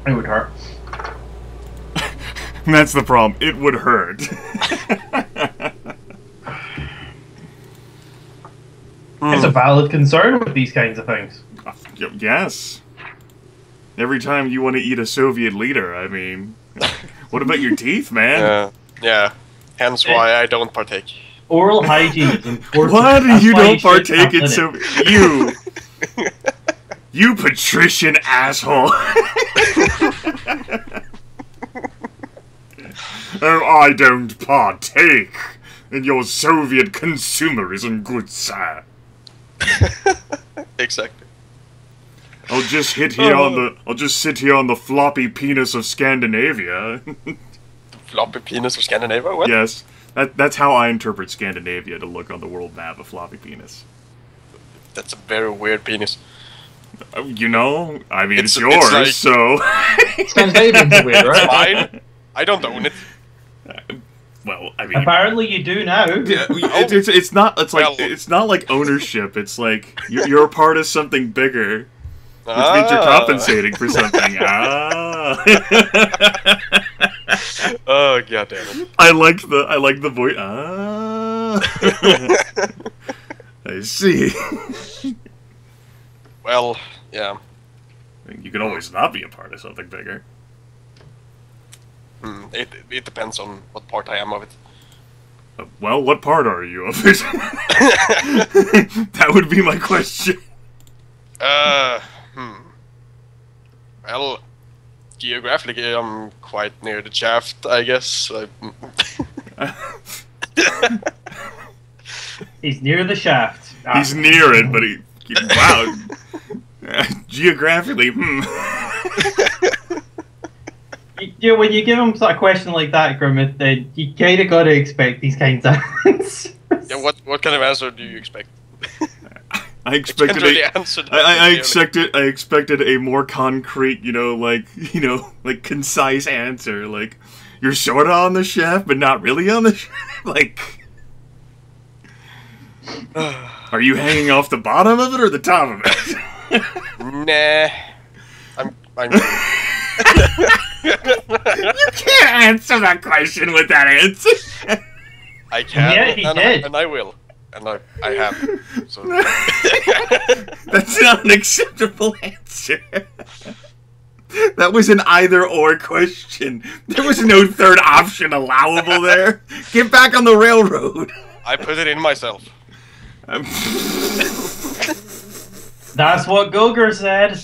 It would hurt. That's the problem. It would hurt. It's a valid concern with these kinds of things. Yes. Every time you want to eat a Soviet leader, I mean... What about your teeth, man? Yeah. Hence why I don't partake. Oral hygiene is important. What? You don't partake in so... You... You patrician asshole! Oh, I don't partake in your Soviet consumerism, good sir. Exactly. I'll just sit here on the floppy penis of Scandinavia. Floppy penis of Scandinavia? What? Yes. That's how I interpret Scandinavia to look on the world map, a floppy penis. That's a very weird penis. You know? I mean, it's yours, like, so... Scandinavian's weird, right? Mine? I don't own it. Well, I mean... Apparently you do now. Yeah, it's not like ownership. It's like, you're a part of something bigger. Which means you're compensating for something. Oh, god damn it. I like the voice. I see. Well, yeah. You can always not be a part of something bigger. It depends on what part I am of it. Well, what part are you of it? That would be my question. Well, geographically, I'm quite near the shaft, I guess. He's near the shaft. He's near it, but wow. Geographically, You know, when you give him a question like that, Grimith, then you kind of got to expect these kinds of answers. Yeah, what kind of answer do you expect? I expected I expected a more concrete, like concise answer. Like, you're sorta on the shaft, but not really on the shaft. Like, are you hanging off the bottom of it or the top of it? Nah, I'm. You can't answer that question with that answer. I can, yeah, he did. and I will. And I have. So. That's not an acceptable answer. That was an either-or question. There was no third option allowable there. Get back on the railroad. I put it in myself. That's what Goger said.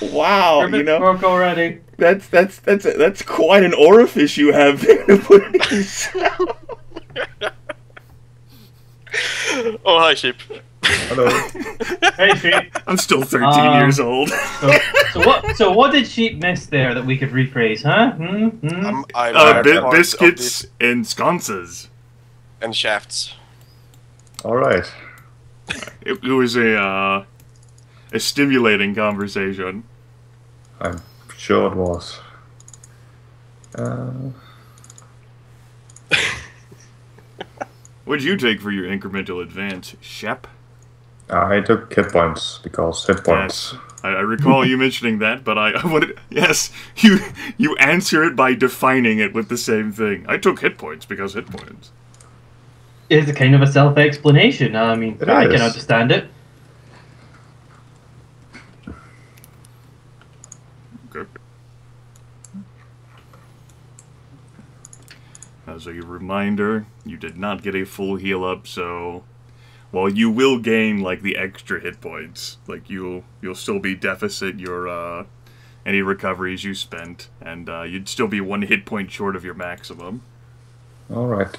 Wow, you know, broke already. That's quite an orifice you have there to put it in yourself. Oh, hi, sheep. Hello. Hey, sheep. I'm still 13 years old. So what did sheep miss there that we could rephrase, huh? Biscuits and sconces. And shafts. All right. It was a stimulating conversation. I'm sure it was. What'd you take for your incremental advance, Shep? I took hit points because hit points. Yes, I recall you mentioning that, but I wanted. Yes, you answer it by defining it with the same thing. I took hit points because hit points. It's a kind of a self-explanation. I mean, I can understand it. Okay. As a reminder, you did not get a full heal up, so while you will gain like the extra hit points, like you'll still be deficit your any recoveries you spent, and you'd still be 1 hit point short of your maximum. All right.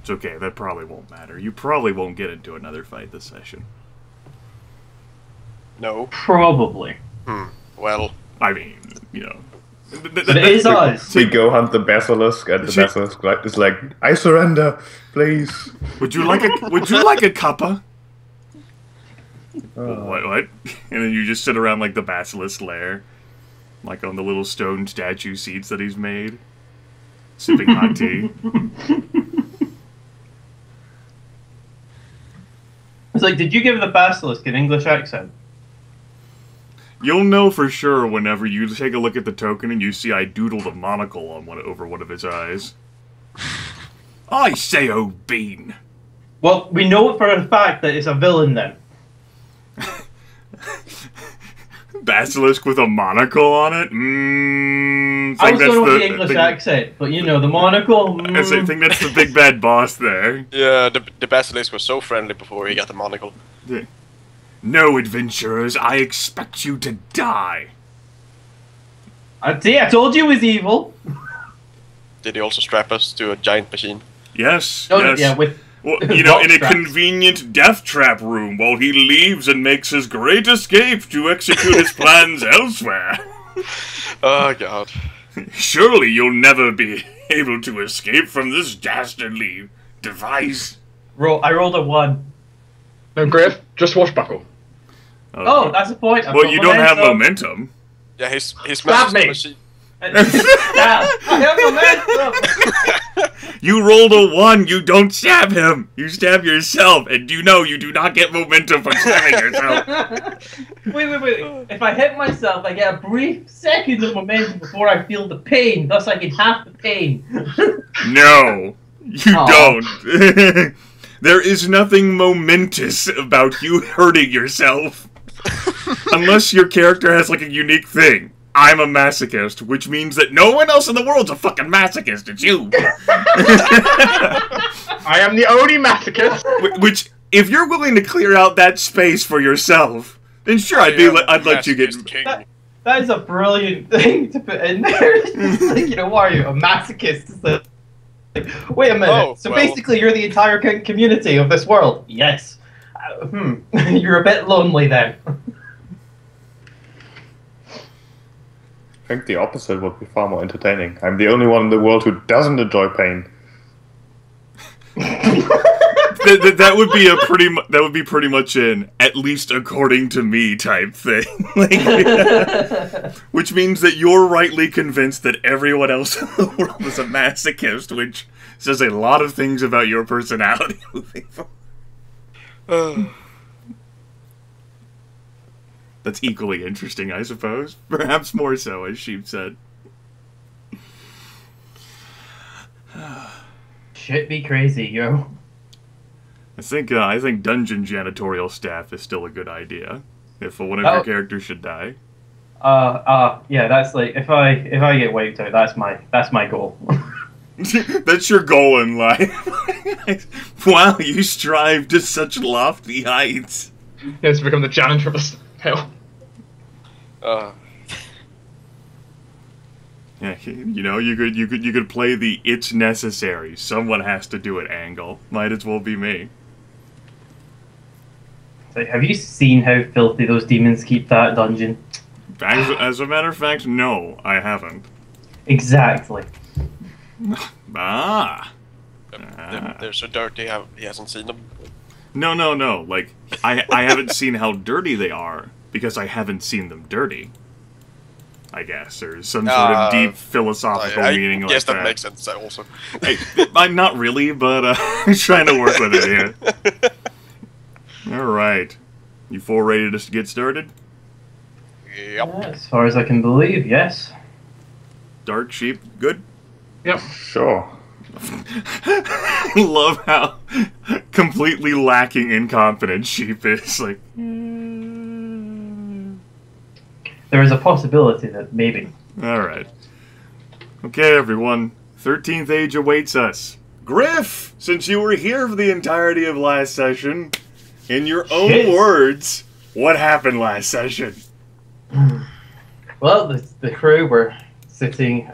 It's okay, that probably won't matter. You probably won't get into another fight this session. No. Probably. Well, I mean, you know. But it is us. We go hunt the basilisk, and the basilisk is like, I surrender, please. Would you like a cuppa? What? And then you just sit around like the basilisk lair, like on the little stone statue seats that he's made. sipping hot tea. It's like, did you give the basilisk an English accent? You'll know for sure whenever you take a look at the token and you see I doodled a monocle on over one of his eyes. I say, oh bean. Well, we know for a fact that it's a villain then. Basilisk with a monocle on it? I was going with the English accent, but you know, the monocle. I think that's the big bad boss there. Yeah, the basilisk was so friendly before he got the monocle. Yeah. No, adventurers, I expect you to die. I told you it was evil. Did he also strap us to a giant machine? Yes, Oh, yes. yeah, with well, you know, in a traps. convenient death trap room while he leaves and makes his great escape to execute his plans elsewhere. Oh, God. Surely you'll never be able to escape from this dastardly device. I rolled a 1. No, Gryph, just swashbuckle. Oh, that's the point. Well, you don't have momentum. Yeah, he Stab smashes me. the machine. I have momentum. You rolled a 1, you don't stab him! You stab yourself, and you know you do not get momentum from stabbing yourself. Wait. If I hit myself, I get a brief second of momentum before I feel the pain, thus I get half the pain. No, you don't. There is nothing momentous about you hurting yourself. Unless your character has, like, a unique thing. I'm a masochist, which means that no one else in the world's a fucking masochist, it's you. I am the only masochist. Which, if you're willing to clear out that space for yourself, then sure, I'd let you get... That is a brilliant thing to put in there. It's like, you know, why are you a masochist? It's like, wait a minute. So basically, you're the entire community of this world. Yes. You're a bit lonely then. I think the opposite would be far more entertaining. I'm the only one in the world who doesn't enjoy pain. that would be pretty much an at least according to me type thing. Which means that you're rightly convinced that everyone else in the world is a masochist, which says a lot of things about your personality moving forward. That's equally interesting, I suppose. Perhaps more so, as Sheep said. Shit be crazy, yo. I think dungeon janitorial staff is still a good idea. If one of your characters should die. Yeah, that's like if I get wiped out, that's my goal. That's your goal in life. Wow, you strive to such lofty heights. He has to become the janitor of the hell. Yeah, you know, you could play the "it's necessary, someone has to do it" angle. Might as well be me. So have you seen how filthy those demons keep that dungeon? As a matter of fact, no, I haven't. Exactly. They're so dirty, he hasn't seen them. No. Like, I haven't seen how dirty they are because I haven't seen them dirty. I guess there's some sort of deep philosophical meaning like that. Yes, that makes sense also. I'm not really, but I'm trying to work with it here. Alright. You four ready to get started? Yep. As far as I can believe, yes. Dark Sheep, good? Yep. Sure. I love how completely lacking in confidence Sheep is. Like, There is a possibility that maybe. alright. Okay, everyone. 13th Age awaits us. Gryph, since you were here for the entirety of last session, in your own words, what happened last session? Well, the crew were sitting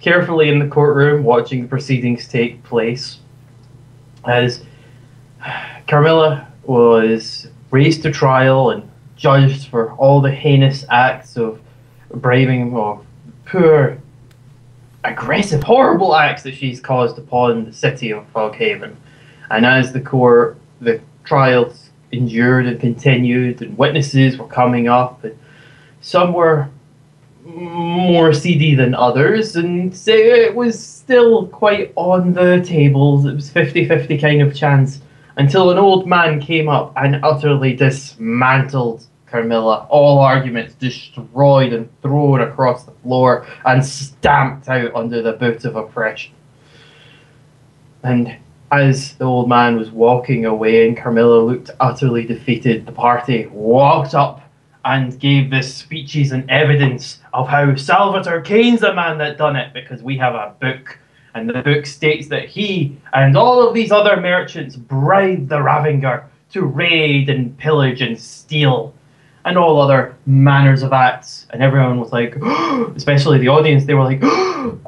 carefully in the courtroom watching the proceedings take place as Carmilla was raised to trial and judged for all the heinous acts of braving or poor, aggressive, horrible acts that she's caused upon the city of Foghaven. And as the trials endured and continued, and witnesses were coming up, and some were more seedy than others, and so it was still quite on the tables. It was 50-50 kind of chance until an old man came up and utterly dismantled Carmilla. All arguments destroyed and thrown across the floor and stamped out under the boot of oppression. And as the old man was walking away and Carmilla looked utterly defeated, the party walked up and gave the speeches and evidence of how Salvatore Kane's the man that done it, because we have a book, and the book states that he and all of these other merchants bribed the Ravenger to raid and pillage and steal, and all other manners of acts. And everyone was like, especially the audience, they were like,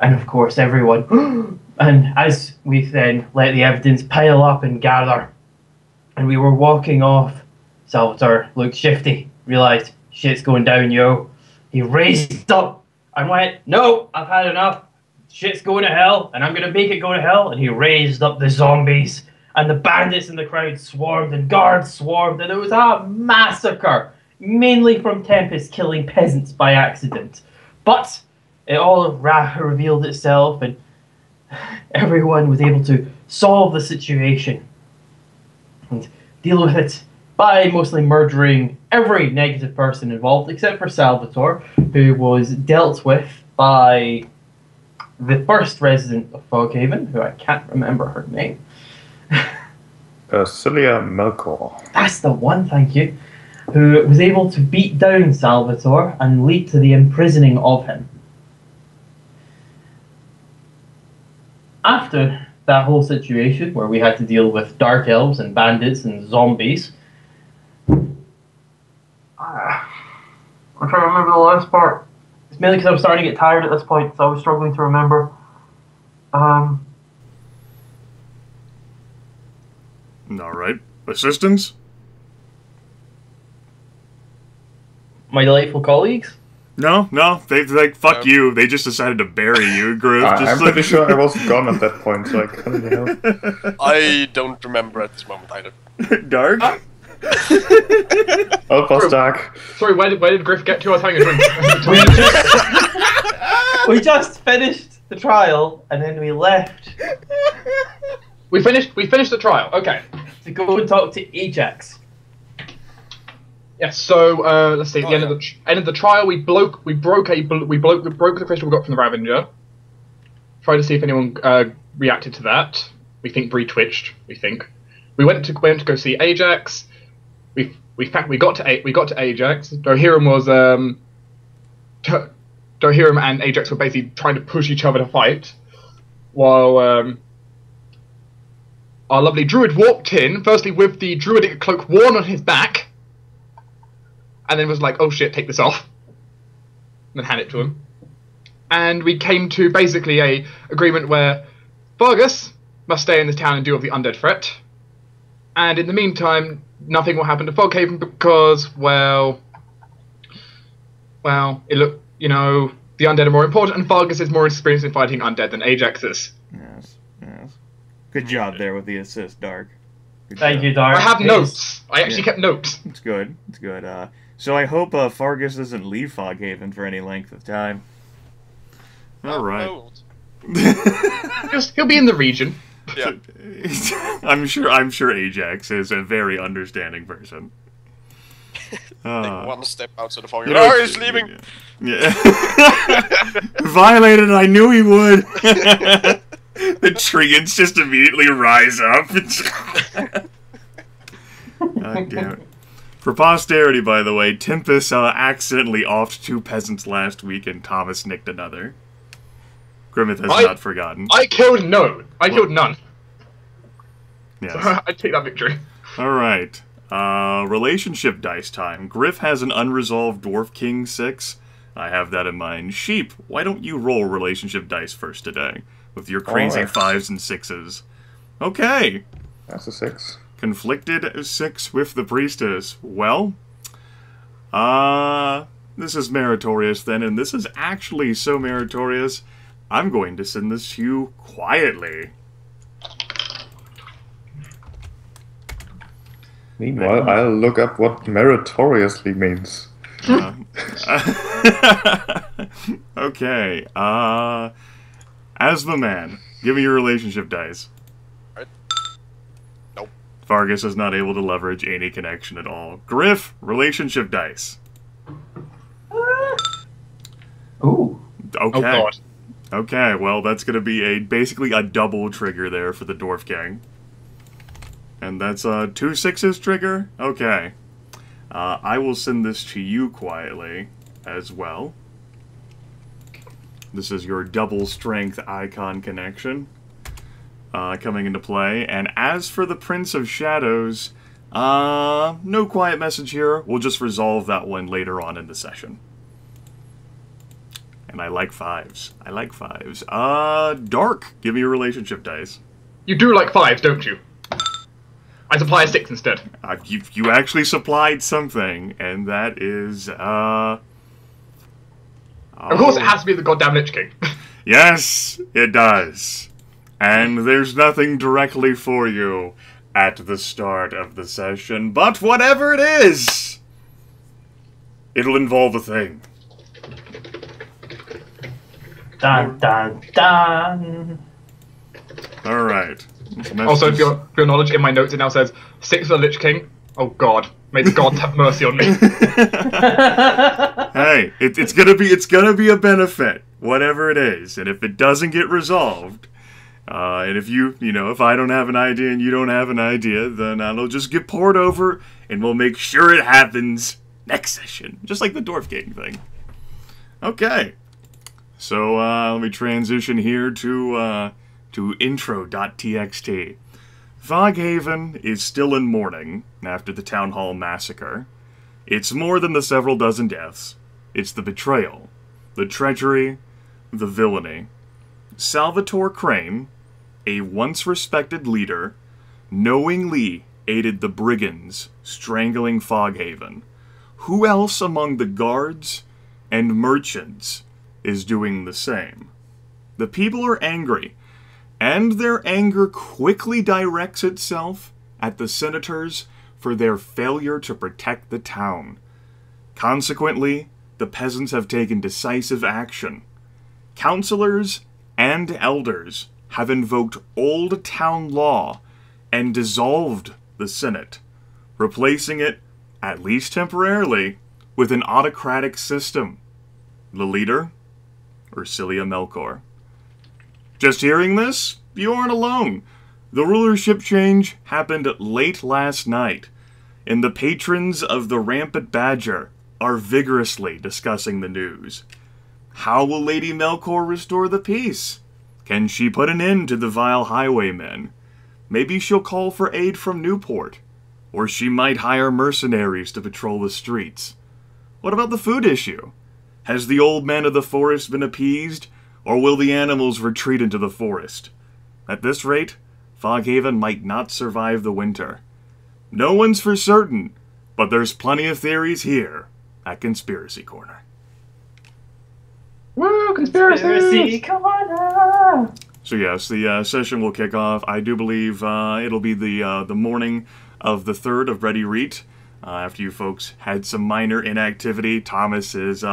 and of course everyone. And as we then let the evidence pile up and gather, and we were walking off, Salvatore looked shifty, realised shit's going down, yo. He raised up and went, no, I've had enough. Shit's going to hell, and I'm going to make it go to hell. And he raised up the zombies, and the bandits in the crowd swarmed, and guards swarmed, and it was a massacre, mainly from Tempus killing peasants by accident. But it all revealed itself, and everyone was able to solve the situation and deal with it by mostly murdering every negative person involved, except for Salvatore, who was dealt with by the first resident of Foghaven, who I can't remember her name. Celia Melkor. That's the one, thank you. Who was able to beat down Salvatore and lead to the imprisoning of him. After that whole situation, where we had to deal with dark elves and bandits and zombies, I'm trying to remember the last part. It's mainly because I was starting to get tired at this point, so I was struggling to remember. Alright. Assistance? My delightful colleagues? No, they like, fuck you. They just decided to bury you, Gryph. I'm pretty sure I was gone at that point, so I couldn't help. I don't remember at this moment either. Dark? Oh, it was dark. Sorry, where did Gryph get to? I was having a drink. We just finished the trial, and then we left We finished the trial. Okay. to go and talk to Ajax. Yes. So let's see. At the end of the trial, we broke the crystal we got from the Ravenger. Tried to see if anyone reacted to that. We think Bree twitched. We think we went to go see Ajax. We got to Ajax. Dwohurim and Ajax were basically trying to push each other to fight, while our lovely Druid walked in, firstly with the Druidic cloak worn on his back, and then was like, oh shit, take this off, and then hand it to him. And we came to basically a agreement where Fargus must stay in this town and deal with the undead threat, and in the meantime, nothing will happen to Foghaven because, well, it looked, the undead are more important, and Fargus is more experienced in fighting undead than Ajax is. Yes. Good job there with the assist, Dark. Thank you, Dark. I have notes. I actually kept notes. It's good. So I hope Fargus doesn't leave Foghaven for any length of time. Alright. He'll be in the region. Yeah. I'm sure Ajax is a very understanding person. Take one step outside the fog. You know, Oh, he's leaving! Yeah. Violated, I knew he would! The treants just immediately rise up. God damn it. For posterity, by the way, Tempus accidentally offed 2 peasants last week and Thomas nicked another. Grimith has not forgotten. I killed none. Yes. So I take that victory. Alright. Relationship dice time. Gryph has an unresolved Dwarf King 6. I have that in mind. Sheep, why don't you roll relationship dice first today? With your crazy 5s and 6s. Okay. That's a 6. Conflicted 6 with the priestess. Well, this is meritorious then, and this is actually so meritorious, I'm going to send this to you quietly. Meanwhile, I'll look up what meritoriously means. Okay. Asthma man, give me your relationship dice. Right. Nope. Fargus is not able to leverage any connection at all. Gryph, relationship dice. Ooh. Okay. Oh god. Okay, well, that's going to be basically a double trigger there for the Dwarf King. And that's a 2 6s trigger? Okay. I will send this to you quietly as well. This is your double strength icon connection coming into play. And as for the Prince of Shadows, no quiet message here. We'll just resolve that one later on in the session. And I like 5s. I like 5s. Dark, give me your relationship dice. You do like 5s, don't you? I supply a 6 instead. You actually supplied something, and that is, Of course it has to be the goddamn Lich King. Yes, it does. And there's nothing directly for you at the start of the session, but whatever it is, it'll involve a thing. Dun, dun, dun. Alright. Also, for your knowledge, in my notes it now says 6 for the Lich King. Oh god. May the gods have mercy on me. Hey, it's gonna be a benefit, whatever it is. And if it doesn't get resolved, and if if I don't have an idea and you don't have an idea, then it'll just get poured over, and we'll make sure it happens next session. Just like the Dwarf King thing. Okay. So, let me transition here to intro.txt. Foghaven is still in mourning after the Town Hall massacre. It's more than the several dozen deaths. It's the betrayal, the treachery, the villainy. Salvatore Crane, a once-respected leader, knowingly aided the brigands strangling Foghaven. Who else among the guards and merchants is doing the same? The people are angry, and their anger quickly directs itself at the senators for their failure to protect the town. Consequently, the peasants have taken decisive action. Councilors and elders have invoked old town law and dissolved the Senate, replacing it, at least temporarily, with an autocratic system. The leader? Ursilia Melkor. Just hearing this, you aren't alone. The rulership change happened late last night, and the patrons of the Rampant Badger are vigorously discussing the news. How will Lady Melkor restore the peace? Can she put an end to the vile highwaymen? Maybe she'll call for aid from Newport, or she might hire mercenaries to patrol the streets. What about the food issue? Has the old man of the forest been appeased, or will the animals retreat into the forest? At this rate, Foghaven might not survive the winter. No one's for certain, but there's plenty of theories here at Conspiracy Corner. Woo, conspiracy! Corner! So yes, the session will kick off. I do believe it'll be the morning of the 3rd of Ready Reet. After you folks had some minor inactivity, Thomas is...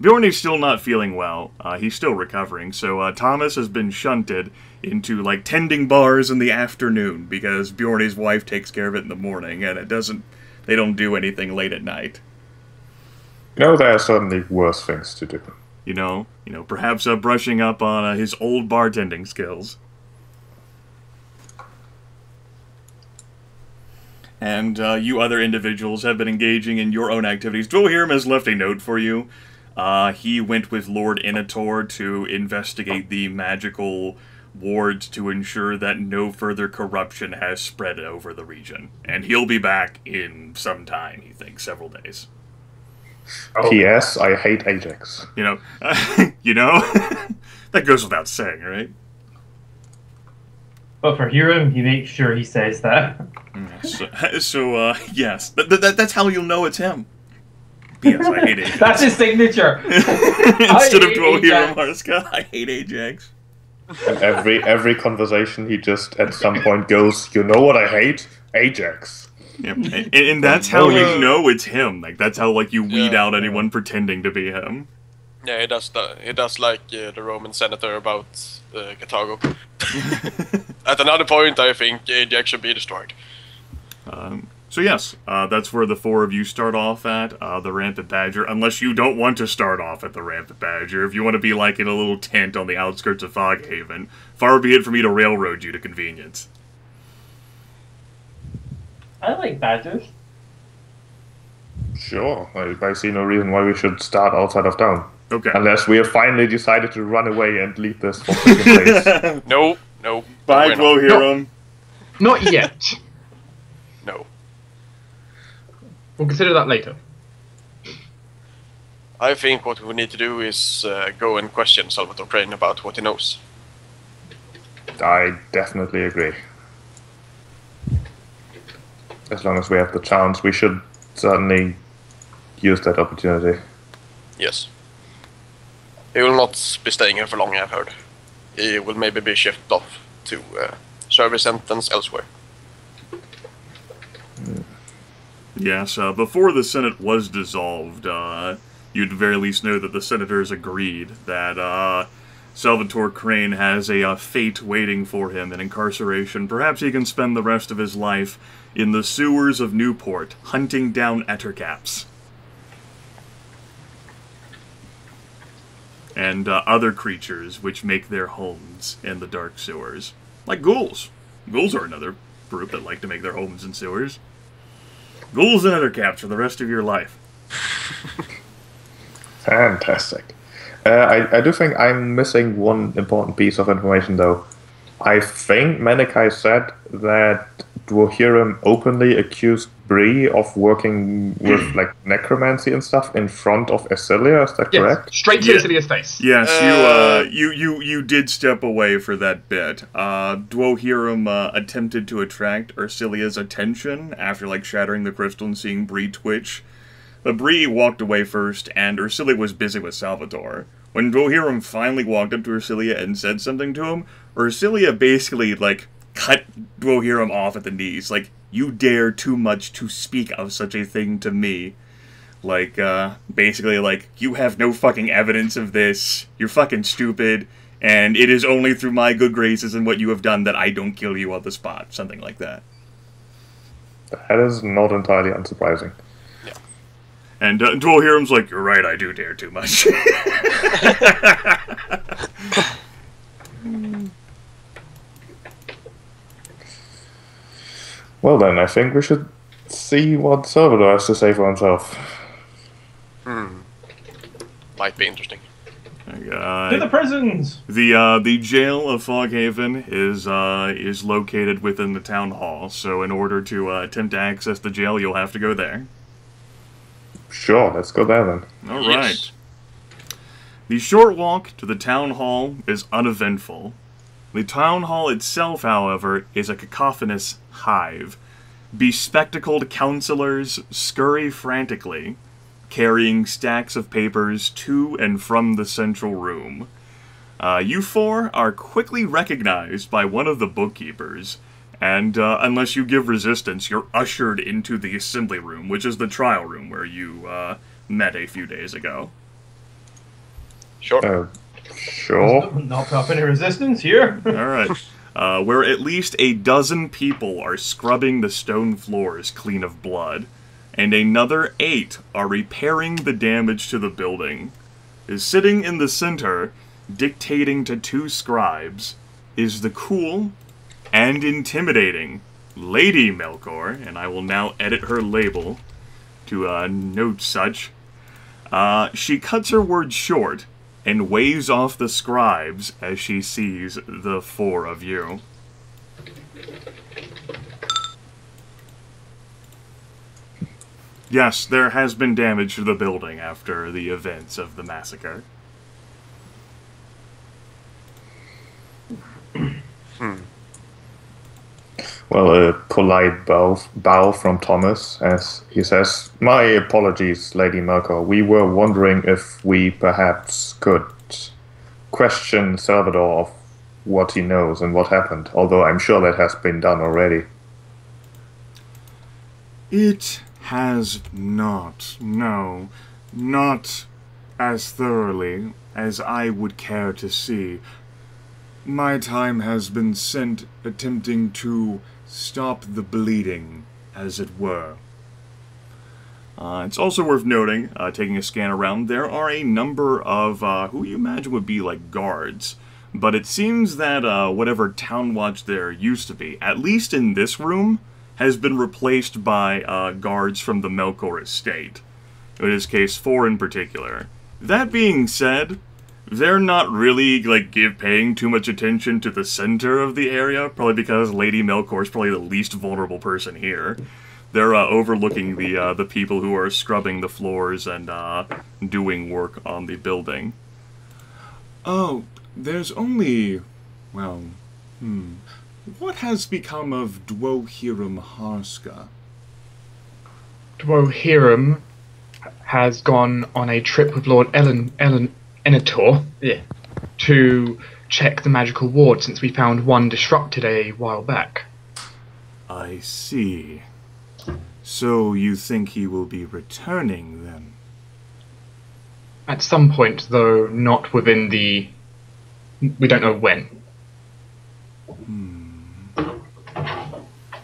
Bjorn is still not feeling well. He's still recovering, so Thomas has been shunted into, like, tending bars in the afternoon, because Bjorn's wife takes care of it in the morning, and they don't do anything late at night. No, there are certainly worse things to do. Perhaps brushing up on his old bartending skills. And you other individuals have been engaging in your own activities. Dwohurim has left a note for you. He went with Lord Inator to investigate the magical wards to ensure that no further corruption has spread over the region. And he'll be back in some time, he thinks, several days. Oh. P.S. I hate Ajax. That goes without saying, right? But for Hurim, he makes sure he says that. Yes. That's how you'll know it's him. P.S. I hate Ajax. That's his signature. Instead of Dwohurim Harsca, I hate Ajax. And every conversation he just at some point goes, you know what I hate? Ajax. Yeah. And that's how you know it's him. Like, that's how, like, you weed out anyone pretending to be him. Yeah, he does like the Roman senator about Carthago. At another point, I think the should be destroyed. So yes, that's where the four of you start off at, the Rampant Badger, unless you don't want to start off at the Rampant Badger. If you want to be like in a little tent on the outskirts of Foghaven, far be it for me to railroad you to convenience. I like badgers. Sure, I see no reason why we should start outside of town. Okay. Unless we have finally decided to run away and leave this forsaken place. No. Bye, we're not. Dwohurim. Not yet. No. We'll consider that later. I think what we need to do is go and question Salvatore Crane about what he knows. I definitely agree. As long as we have the chance, we should certainly use that opportunity. Yes. He will not be staying here for long, I've heard. He will maybe be shifted off to serve his sentence elsewhere. Yes, before the Senate was dissolved, you'd at the very least know that the senators agreed that Salvatore Crane has a fate waiting for him in incarceration. Perhaps he can spend the rest of his life in the sewers of Newport, hunting down ettercaps. And other creatures which make their homes in the dark sewers. Like ghouls. Ghouls are another group that like to make their homes in sewers. Ghouls and ettercaps for the rest of your life. Fantastic. I do think I'm missing one important piece of information, though. I think Manaki said that Dwohurim openly accused Bree of working with like necromancy and stuff in front of Esilia. Is that correct? Straight to Isilia's face. Yes, you did step away for that bit. Dwohurim attempted to attract Ursilia's attention after like shattering the crystal and seeing Bree twitch. But Bree walked away first, and Ursilia was busy with Salvatore. When Dwohurim finally walked up to Ursilia and said something to him, Ursilia basically like cut Dwohurim off at the knees. Like, you dare too much to speak of such a thing to me. Like, basically, like, you have no fucking evidence of this, you're fucking stupid, and it is only through my good graces and what you have done that I don't kill you on the spot. Something like that. That is not entirely unsurprising. Yeah. And Dwohurim's like, you're right, I do dare too much. Well then, I think we should see what Salvador has to say for himself. Might be interesting. To the prisons! The jail of Foghaven is located within the town hall, so in order to attempt to access the jail, you'll have to go there. Sure, let's go there then. All Yes. right. The short walk to the town hall is uneventful. The town hall itself, however, is a cacophonous hive. Bespectacled counselors scurry frantically, carrying stacks of papers to and from the central room. You four are quickly recognized by one of the bookkeepers, and unless you give resistance, you're ushered into the assembly room, which is the trial room where you met a few days ago. Sure. Sure. Not up any resistance here. Alright. Where at least a dozen people are scrubbing the stone floors clean of blood, and another 8 are repairing the damage to the building. Sitting in the center, dictating to 2 scribes, is the cool and intimidating Lady Melkor, and I will now edit her label to note such. She cuts her words short and waves off the scribes as she sees the 4 of you. Yes, there has been damage to the building after the events of the massacre. Well, a polite bow from Thomas as he says, "My apologies, Lady Melkor. We were wondering if we perhaps could question Salvador of what he knows and what happened, although I'm sure that has been done already." It has not. No. Not as thoroughly as I would care to see. My time has been spent attempting to stop the bleeding, as it were. It's also worth noting, taking a scan around, there are a number of who you imagine would be like guards. But it seems that whatever town watch there used to be, at least in this room, has been replaced by guards from the Melkor estate. In this case, 4 in particular. That being said, they're not really paying too much attention to the center of the area, probably because Lady Melkor is probably the least vulnerable person here. They're overlooking the people who are scrubbing the floors and doing work on the building. Oh, there's only... well, what has become of Dwohurim Harsca? Dwohurim has gone on a trip with Lord Enator to check the magical ward, since we found one disrupted a while back. I see. So you think he will be returning, then? At some point, though not within the... we don't know when.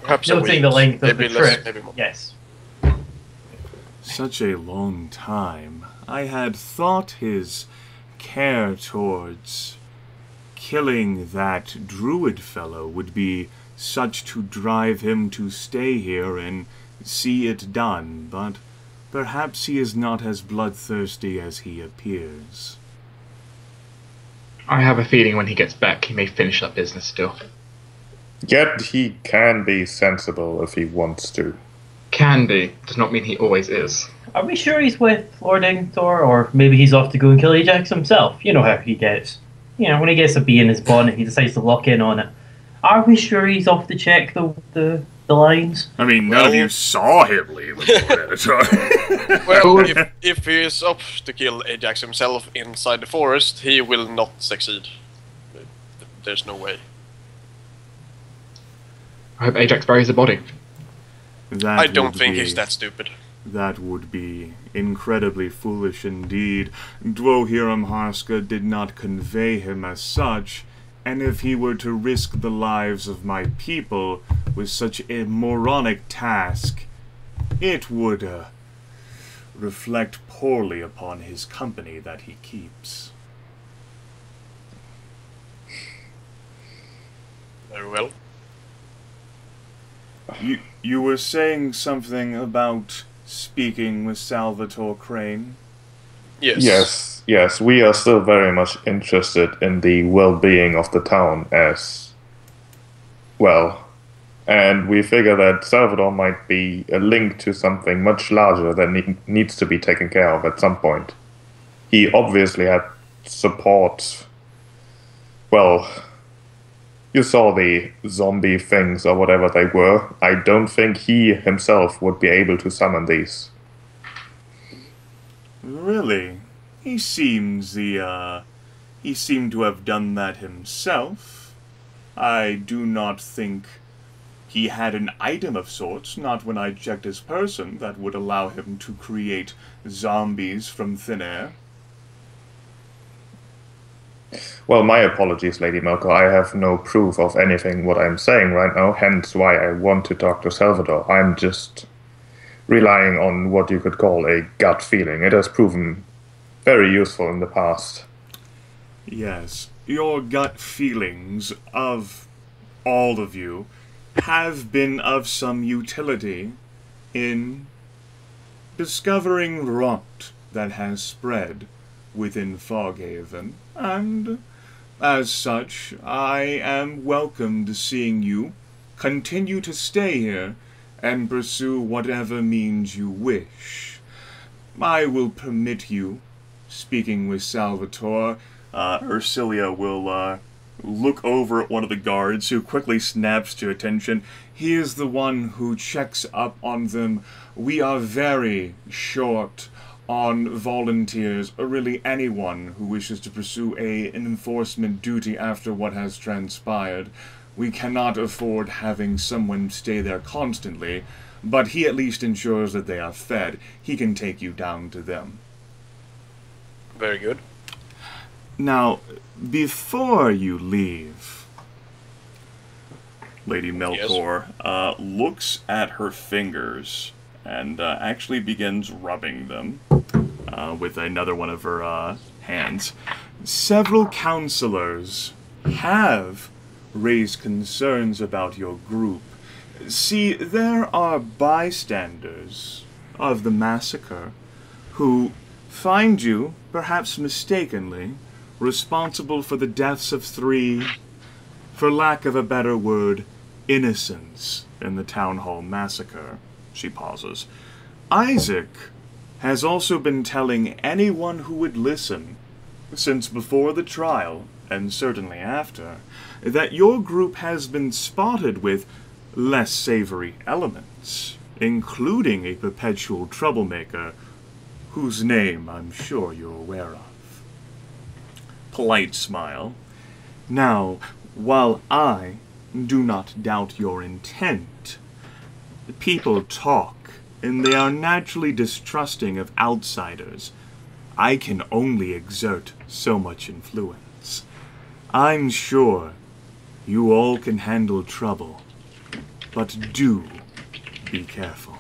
Perhaps Noting the length of maybe the less, trip, maybe more. yes. Such a long time. I had thought his care towards killing that Druid fellow would be such to drive him to stay here and see it done, but perhaps he is not as bloodthirsty as he appears. I have a feeling when he gets back, he may finish that business still. Yet he can be sensible if he wants to. Can be, does not mean he always is. Are we sure he's with Lord Ingtor, or maybe he's off to go and kill Ajax himself? You know how he gets. You know, when he gets a bee in his bonnet, he decides to lock in on it. Are we sure he's off to check the lines? I mean, none of you saw him leave with Lord Editor. Well, if he is up to kill Ajax himself inside the forest, he will not succeed. There's no way. I hope Ajax buries the body. I don't think he's that stupid. That would be incredibly foolish indeed. Dwohurim Harsca did not convey him as such, and if he were to risk the lives of my people with such a moronic task, it would reflect poorly upon his company that he keeps. Very well. You were saying something about speaking with Salvatore Crane? Yes. Yes, we are still very much interested in the well-being of the town as well. And we figure that Salvatore might be a link to something much larger that needs to be taken care of at some point. He obviously had support. Well, you saw the zombie things or whatever they were. I don't think he himself would be able to summon these. Really? He seemed to have done that himself. I do not think he had an item of sorts, not when I checked his person, that would allow him to create zombies from thin air. Well, my apologies, Lady Melkor. I have no proof of anything what I'm saying right now, hence why I want to talk to Salvatore. I'm just relying on what you could call a gut feeling. It has proven very useful in the past. Yes, your gut feelings of all of you have been of some utility in discovering rot that has spread within Foghaven, and as such, I am welcomed seeing you continue to stay here and pursue whatever means you wish. I will permit you, speaking with Salvatore, Ursilia will look over at one of the guards, who quickly snaps to attention. He is the one who checks up on them. We are very short on volunteers, or really anyone who wishes to pursue an enforcement duty after what has transpired. We cannot afford having someone stay there constantly, but he at least ensures that they are fed. He can take you down to them. Very good. Now, before you leave, Lady Melkor looks at her fingers and actually begins rubbing them with another one of her hands. Several counselors have raised concerns about your group. See, there are bystanders of the massacre who find you, perhaps mistakenly, responsible for the deaths of 3, for lack of a better word, innocents in the Town Hall massacre. She pauses. Isaac has also been telling anyone who would listen, since before the trial, and certainly after, that your group has been spotted with less savory elements, including a perpetual troublemaker, whose name I'm sure you're aware of. Polite smile. Now, while I do not doubt your intent, people talk, and they are naturally distrusting of outsiders. I can only exert so much influence. I'm sure you all can handle trouble, but do be careful.